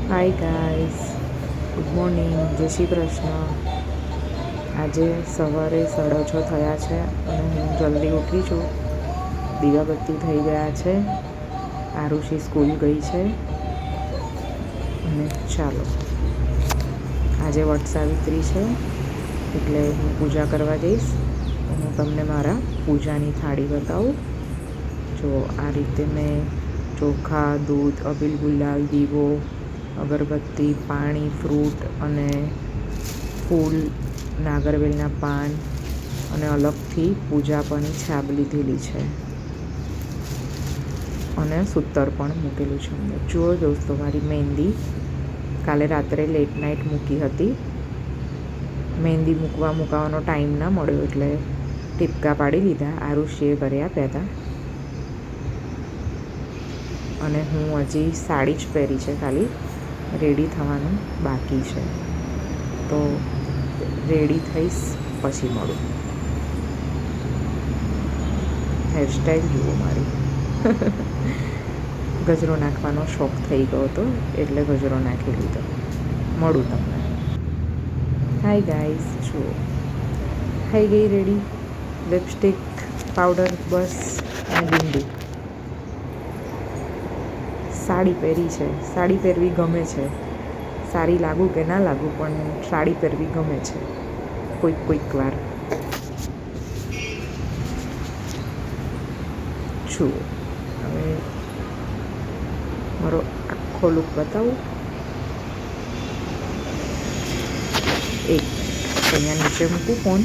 Hi guys, good morning, જય શ્રી કૃષ્ણ. આજે સવારે 6:30 થયા છે અને હું જલ્દી ઉઠી છું. દીવાબત્તી થઈ ગયા છે. આરુષી સ્કૂલ ગઈ છે અને ચાલો, આજે વટ સાવિત્રી છે એટલે હું પૂજા કરવા જઈશ. હું તમને મારા પૂજાની થાળી બતાવું. જો આ રીતે મેં ચોખા, દૂધ, અબીલ ગુલાલ, દીવો, અગરબત્તી, પાણી, ફ્રૂટ અને ફૂલ, નાગરવેલના પાન અને અલગથી પૂજાપની છાબ લીધેલી છે અને સૂતર પણ મૂકેલું છે અંદર. જુઓ દોસ્તો, મારી મહેંદી કાલે રાત્રે લેટ નાઇટ મૂકી હતી. મહેંદી મૂકવાનો ટાઈમ ના મળ્યો એટલે ટીપકા પાડી લીધા. આરુષીએ ઘરે આપ્યા હતા અને હું હજી સાડી જ પહેરી છે, ખાલી રેડી થવાનું બાકી છે. તો રેડી થઈશ પછી મળું. હેરસ્ટાઈલ જુઓ મારી. ગજરો નાખવાનો શોખ થઈ ગયો હતો એટલે ગજરો નાખી લીધો. મળું તમને. હાય ગાઈસ, જુઓ થઈ ગઈ રેડી. લિપસ્ટિક, પાવડર, બસ અને બિંદી. સાડી પહેરી છે. સાડી પહેરવી ગમે છે. સારી લાગુ કે ના લાગુ પણ સાડી પહેરવી ગમે છે કોઈક વાર. જુઓ, હવે મારો આખો લુક બતાવું. એક અહીંયા નીચે મૂકું ફોન.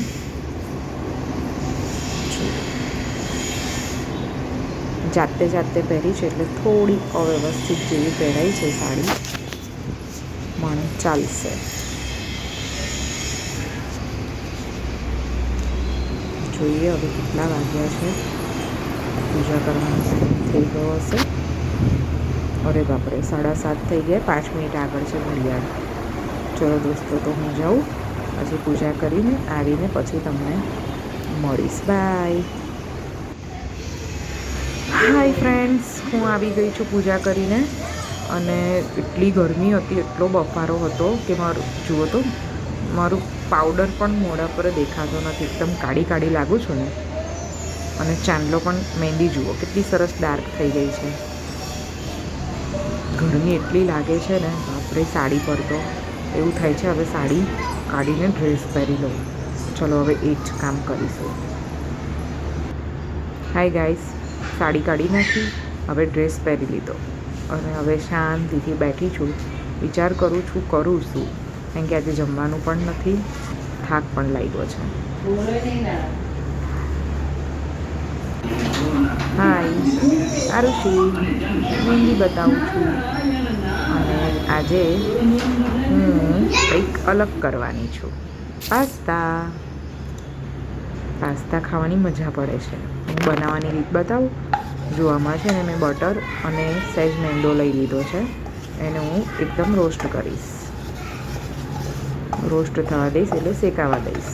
જાતે પહેરી છે એટલે થોડી અવ્યવસ્થિત જેવી પહેરાઈ છે સાડી, મને ચાલશે. જોઈએ હવે કેટલા વાગ્યા છે. પૂજા કરવાનો ટાઈમ થઈ ગયો હશે. અરે બાપરે, 7:30 થઈ ગયા. 5 મિનિટ આગળ છે ઘડિયાળ. ચલો દોસ્તો, તો હું જાઉં. પછી પૂજા કરીને આવીને પછી તમને મળીશ. બાય. હાય ફ્રેન્ડ્સ, હું આવી ગઈ છું પૂજા કરીને અને એટલી ગરમી હતી, એટલો બફારો હતો કે જુઓ તો મારું પાવડર પણ મોઢા પર દેખાતો નથી. એકદમ કાળી લાગુ છું ને. અને ચાંદલો પણ, મહેંદી જુઓ કેટલી સરસ ડાર્ક થઈ ગઈ છે. ગરમી એટલી લાગે છે ને બાપરે. સાડી પર તો એવું થાય છે હવે સાડી કાઢીને ડ્રેસ પહેરી લઉં. ચલો હવે એ જ કામ કરીશું. હાય ગાઈસ, સાડી કાઢી નાખી, હવે ડ્રેસ પહેરી લીધો અને હવે શાંતિથી બેઠી છું. વિચાર કરું છું કરું શું, કારણ કે આજે જમવાનું પણ નથી, થાક પણ લાગ્યો છે. હાય આરુષી, મહેંદી બતાવું છું અને આજે હું કંઈક અલગ કરવાની છું. પાસ્તા ખાવાની મજા પડે છે. હું બનાવવાની રીત બતાવું. જોવામાં છે ને, મેં બટર અને સહેજ મેંદો લઈ લીધો છે. એને હું એકદમ રોસ્ટ કરીશ. રોસ્ટ થવા દઈશ એટલે શેકાવા દઈશ,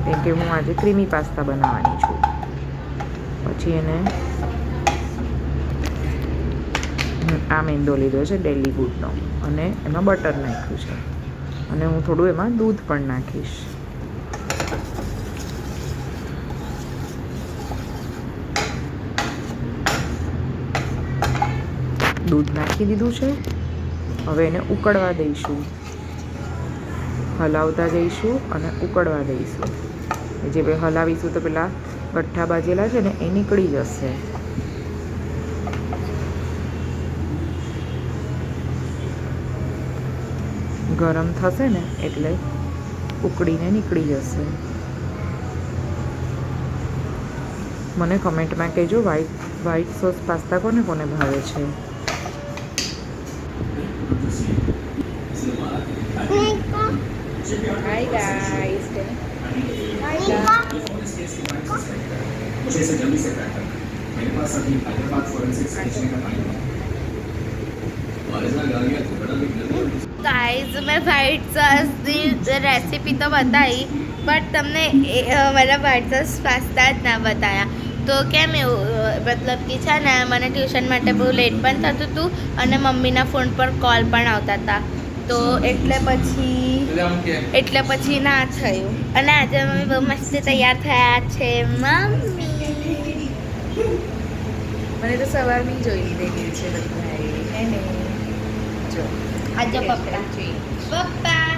કેમ કે હું આજે ક્રીમી પાસ્તા બનાવવાની છું. પછી એને આ મેંદો લીધો છે ડેલી ગુડનો અને એમાં બટર નાખ્યું છે અને હું થોડું એમાં દૂધ પણ નાખીશ. દૂધ નાખી દીધું છે. હવે એને ઉકળવા દઈશું, હલાવતા જઈશું અને ઉકળવા દઈશું. જે ભાઈ હલાવીશું તો પેલા ગઠ્ઠા બાજેલા છે ને એ નીકળી જશે. ગરમ થશે ને એટલે ઉકળીને નીકળી જશે. મને કમેન્ટમાં કહેજો વ્હાઈટ સોસ પાસ્તા કોને ભાવે છે. હાય ગાઈસ, गाइस, मैं वाइट सॉस की रेसिपी तो बताई, बट तुमने मतलब वाइट सॉस पास्ता ना बताया. તો કેમ એવું મતલબ કે છે ને મને ટ્યુશન માટે બહુ લેટ પણ થતું હતું અને મમ્મીના ફોન પર કોલ પણ આવતા હતા તો એટલે પછી ના થયું અને આજે મમ્મી બહુ મસ્ત તૈયાર થયા છે મમ્મી મને તો સવારની જોઈ લીધેલી છે બધાએ હે ને જો આજે પપ્પા પપ્પા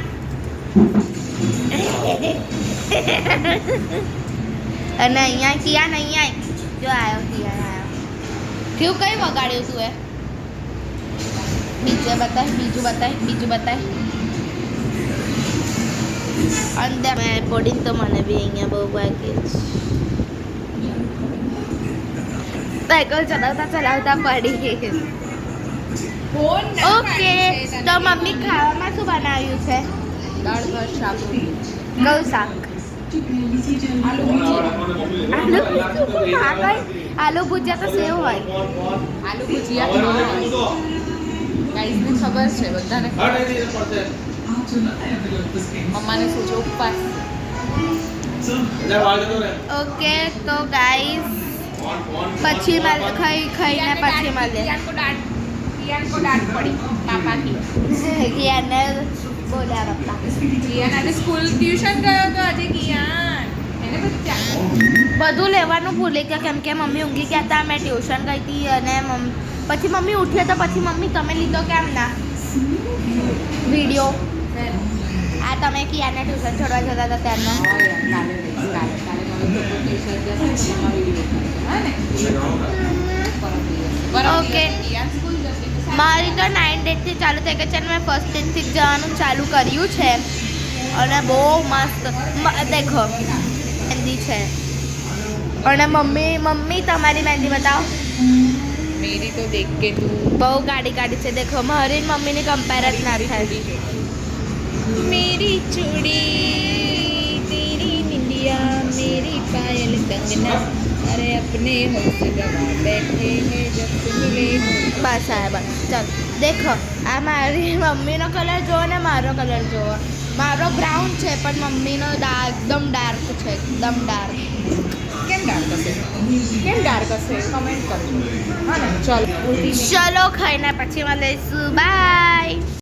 અને અહીંયા કિયાન અહીંયા જો આવ્યો કિયાન આવ્યો કેવું કઈ વગાડ્યું તું એ બીજું બતાય અંદર મેં પડીને તો મને બી અહીંયા બહુ વાગે સાયકલ ચલાવતા પડી ઓકે તો મમ્મી ખાવામાં શું બનાવ્યું છે દાળ ભાત શાક કયું શાક આલુ ભુજિયા તો સેવ હોય આલુ ભુજિયા ગાઈઝને ખબર છે બધાને મમ્માને શું છે ઉપવાસ ઓકે તો ગાઈસ પછી ખાઈને પછી મળે कियान को डांट पड़ी पापा की કિયાને બોલ્યા પપ્પા કિયાન આજે સ્કૂલ ટ્યુશન ગયો તો આજે કિયાન એને બચ્ચા બધું લેવાનું ભૂલી ગયા કેમ કે મમ્મી ઊંઘી ગયા હતા મેં ટ્યુશન ગઈ હતી અને પછી મમ્મી ઉઠ્યા તો પછી મમ્મી તમે લીધો કેમ ના વિડીયો આ તમે કિયાને ટ્યુશન છોડવા જતા હતા ત્યારનો ઓકે મારી તો 9 ડેટથી ચાલુ થઈ ગઈ છે અને મેં ફર્સ્ટ ડેટથી જવાનું ચાલુ કર્યું છે અને બહુ મસ્ત દેખો મહેંદી છે અને મમ્મી તમારી મહેંદી બતાવો मेरी तो देख के तू બહુ ગાડી છે દેખો મારી મમ્મીની કમ્પેર જ ના થાય मेरी चूड़ी तेरी निंदिया मेरी पायल कंगना अरे अपने होश गवा बैठे हैं जब से मिले બસ આ બસ ચાલ દેખો આ મારી મમ્મીનો કલર જુઓ ને મારો કલર જુઓ મારો બ્રાઉન છે પણ મમ્મીનો એકદમ ડાર્ક છે એકદમ ડાર્ક કેમ ડાર્ક હશે કમેન્ટ કરજો હા ને ચાલો ચલો ખાઈને પછી મળીશું બાય